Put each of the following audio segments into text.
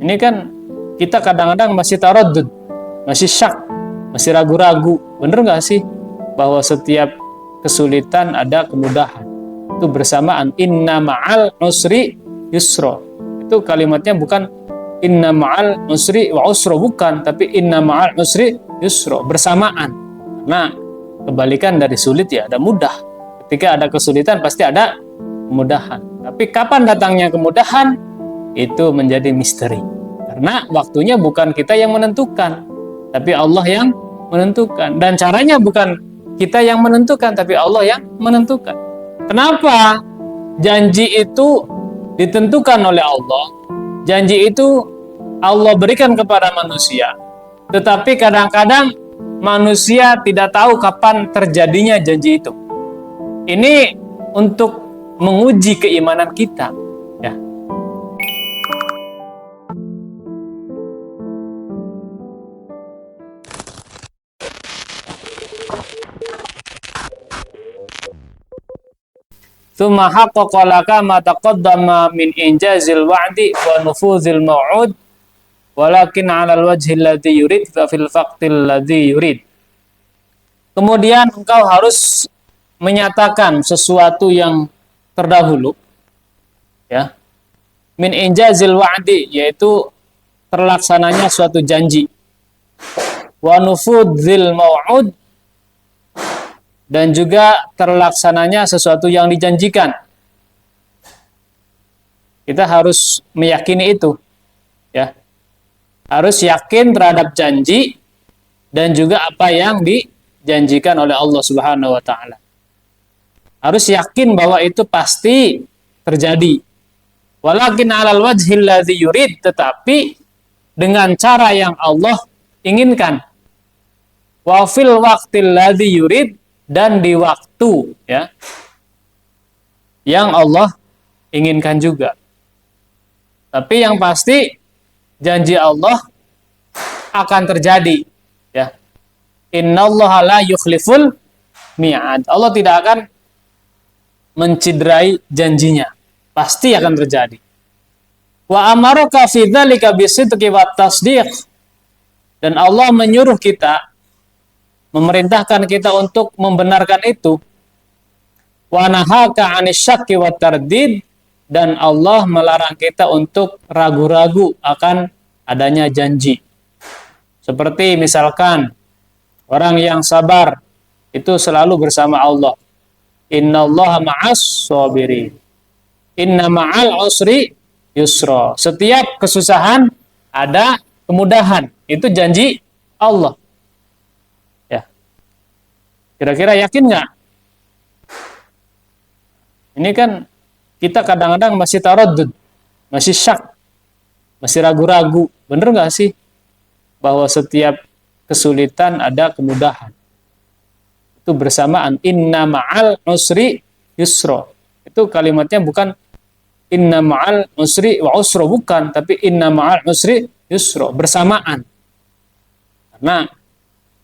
Ini kan kita kadang-kadang masih taraddud, masih syak, masih ragu-ragu. Bener nggak sih bahwa setiap kesulitan ada kemudahan? Itu bersamaan. Inna ma'al usri yusra. Itu kalimatnya bukan inna ma'al usri wa usra, bukan, tapi inna ma'al usri yusra, bersamaan. Nah, kebalikan dari sulit ya ada mudah. Ketika ada kesulitan pasti ada kemudahan. Tapi kapan datangnya kemudahan? Itu menjadi misteri. Karena waktunya bukan kita yang menentukan, tapi Allah yang menentukan. Dan caranya bukan kita yang menentukan, tapi Allah yang menentukan. Kenapa? Janji itu ditentukan oleh Allah. Janji itu Allah berikan kepada manusia. Tetapi kadang-kadang manusia tidak tahu kapan terjadinya janji itu. Ini untuk menguji keimanan kita. Ya. Tsumma haqqaqa laka ma taqaddama min injazil wa'di wa nufuzil maw'ud walakin 'alal wajhi alladhi yurid fa fil faqtil ladzi yurid. Kemudian engkau harus menyatakan sesuatu yang terdahulu, ya, min injazil wa'di, yaitu terlaksananya suatu janji, wa nufuzil maw'ud, dan juga terlaksananya sesuatu yang dijanjikan. Kita harus meyakini itu, ya. Harus yakin terhadap janji dan juga apa yang dijanjikan oleh Allah Subhanahu wa taala. Harus yakin bahwa itu pasti terjadi. Walakin 'alal wajhil ladzi yurid, tetapi dengan cara yang Allah inginkan. Wa fil waqtil ladzi yurid, dan di waktu, ya, yang Allah inginkan juga. Tapi yang pasti janji Allah akan terjadi, ya. Innallaha la yukhliful mi'ad. Allah tidak akan menciderai janjinya. Pasti akan terjadi. Wa amaraka fi dzalika bisidqi wat tasdiq. Dan Allah menyuruh kita, memerintahkan kita untuk membenarkan itu. Wa nahaka 'anis syakki wat tardid, dan Allah melarang kita untuk ragu-ragu akan adanya janji. Seperti misalkan orang yang sabar itu selalu bersama Allah. Innallaha ma'as shabirin. Inna ma'al usri yusra. Setiap kesusahan ada kemudahan. Itu janji Allah. Kira-kira yakin nggak? Ini kan kita kadang-kadang masih taraddud, masih syak, masih ragu-ragu. Bener nggak sih bahwa setiap kesulitan ada kemudahan? Itu bersamaan. Inna ma'al usri yusra. Itu kalimatnya bukan inna ma'al usri wa usra, bukan, tapi inna ma'al usri yusra, bersamaan. Karena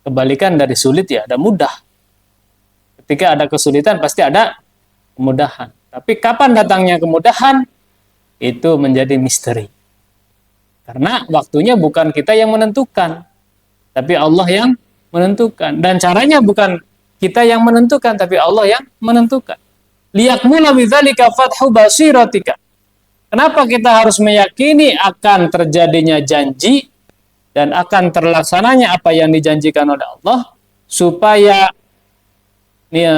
kebalikan dari sulit ya ada mudah. Ketika ada kesulitan pasti ada kemudahan. Tapi kapan datangnya kemudahan? Itu menjadi misteri. Karena waktunya bukan kita yang menentukan, tapi Allah yang menentukan. Dan caranya bukan kita yang menentukan, tapi Allah yang menentukan. Liyakmula bidzalika fathu basiratika. Kenapa kita harus meyakini akan terjadinya janji dan akan terlaksananya apa yang dijanjikan oleh Allah, supaya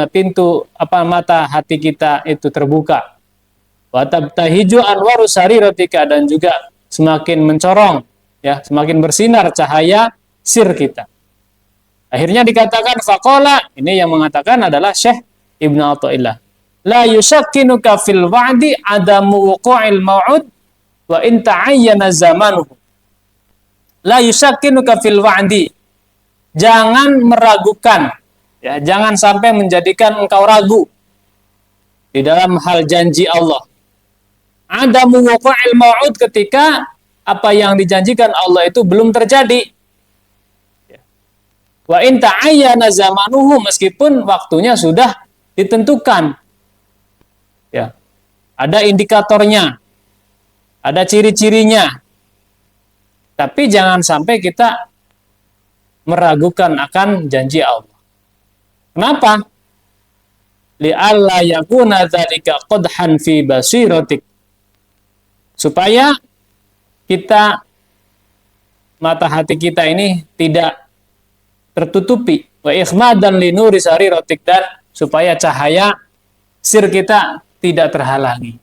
pintu mata hati kita itu terbuka. Wa tabtahiju anwaru sariratika, dan juga semakin mencorong, ya, semakin bersinar cahaya sir kita. Akhirnya dikatakan faqala, ini yang mengatakan adalah Syekh Ibnu Athaillah. La yusakkinuka fil wa'di adamu wuqu'il maw'ud wa in ta'ayyana zamanuhu. La yusakkinuka fil wa'di. Jangan meragukan, ya, jangan sampai menjadikan engkau ragu di dalam hal janji Allah. Adamu wuqu'il maw'ud, ketika apa yang dijanjikan Allah itu belum terjadi. Wa in ta'ayyana zamanuhu, meskipun waktunya sudah ditentukan. Ya. Ada indikatornya, ada ciri-cirinya. Tapi jangan sampai kita meragukan akan janji Allah. Kenapa? Li'alla yakuna dzalika qadhan fi basiratik. Supaya kita, mata hati kita ini tidak tertutupi, wa ikhmadan li nuri sariratik, dan supaya cahaya sir kita tidak terhalangi.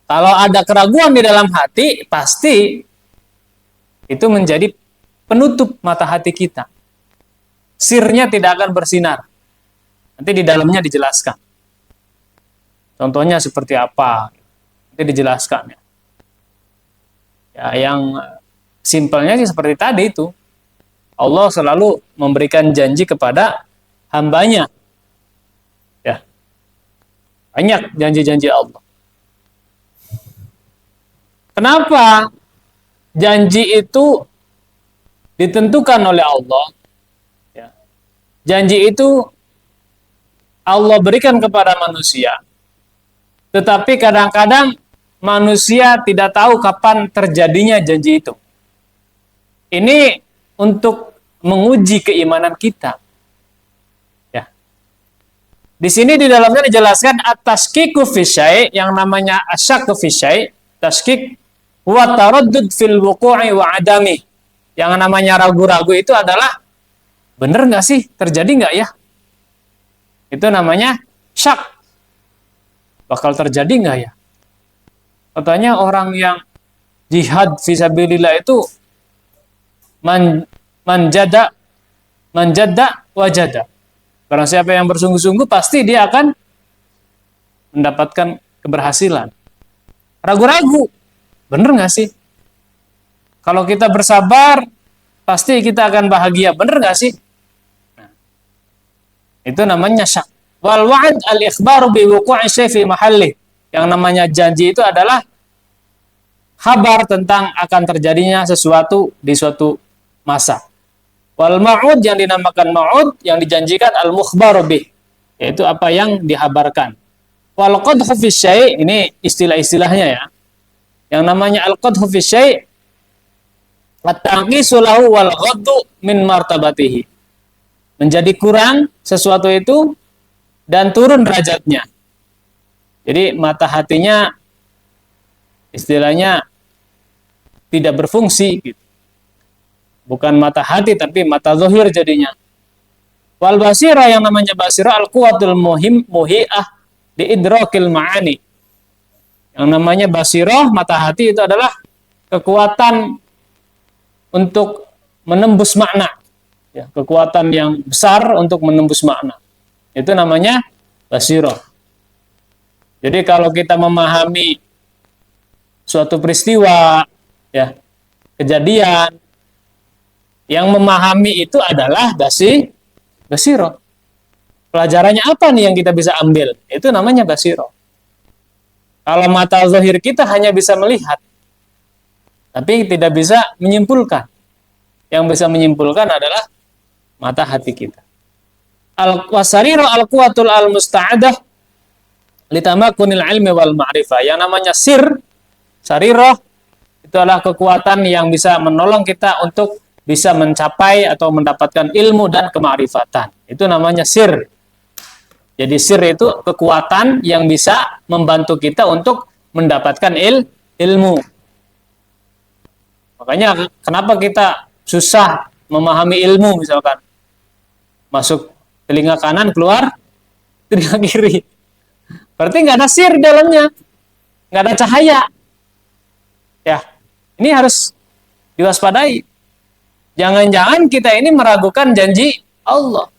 Kalau ada keraguan di dalam hati, pasti itu menjadi penutup mata hati kita. Sirnya tidak akan bersinar. Nanti di dalamnya dijelaskan. Contohnya seperti apa? Nanti dijelaskan. Ya, yang simpelnya sih seperti tadi itu. Allah selalu memberikan janji kepada hambanya. Ya. Banyak janji-janji Allah. Kenapa janji itu ditentukan oleh Allah? Ya. Janji itu Allah berikan kepada manusia. Tetapi kadang-kadang manusia tidak tahu kapan terjadinya janji itu. Ini untuk menguji keimanan kita. Ya. Di sini di dalamnya dijelaskan at-tashkiku fi syai', yang namanya asyakku fi syai', tashkik wa taraddud fil wuqu'i wa adami. Yang namanya ragu-ragu itu adalah benar nggak sih? Terjadi nggak ya? Itu namanya syak. Bakal terjadi nggak ya? Katanya orang yang jihad fisabilillah itu manjada wajada. Barang siapa yang bersungguh-sungguh pasti dia akan mendapatkan keberhasilan. Ragu-ragu, bener nggak sih? Kalau kita bersabar, pasti kita akan bahagia, bener nggak sih? Nah, itu namanya syak. Wal wa'd al-ikhbaru bi wuqu'i syai' fi mahalli. Yang namanya janji itu adalah kabar tentang akan terjadinya sesuatu di suatu masa. Wal ma'ud, yang dinamakan ma'ud, yang dijanjikan al-mukhbaru bih, yaitu apa yang dihabarkan. Wal qadhu fi syai', ini istilah-istilahnya ya. Yang namanya al-qadhu fi syai', at-tanqisu lahu wal ghaddu min martabatihi. Menjadi kurang sesuatu itu dan turun derajatnya. Jadi mata hatinya istilahnya tidak berfungsi gitu. Bukan mata hati tapi mata zahir jadinya. Wal basira, yang namanya basira al-quwatul muhi'ah di idrakil ma'ani. Yang namanya basirah, mata hati, itu adalah kekuatan untuk menembus makna. Ya, kekuatan yang besar untuk menembus makna. Itu namanya basirah. Jadi kalau kita memahami suatu peristiwa, ya, kejadian, yang memahami itu adalah basirah. Pelajarannya apa nih yang kita bisa ambil? Itu namanya basirah. Kalau mata zahir kita hanya bisa melihat, tapi tidak bisa menyimpulkan. Yang bisa menyimpulkan adalah mata hati kita. Al-wasariru al-quwatul al-musta'adah litamakunil ilmi wal ma'rifah. Yang namanya sir, sarirah, itu adalah kekuatan yang bisa menolong kita untuk bisa mencapai atau mendapatkan ilmu dan kemakrifatan. Itu namanya sir. Jadi sir itu kekuatan yang bisa membantu kita untuk mendapatkan ilmu. Makanya kenapa kita susah memahami ilmu, misalkan masuk telinga kanan, keluar telinga kiri. Berarti nggak ada sir dalamnya, nggak ada cahaya. Ya, ini harus diwaspadai. Jangan-jangan kita ini meragukan janji Allah.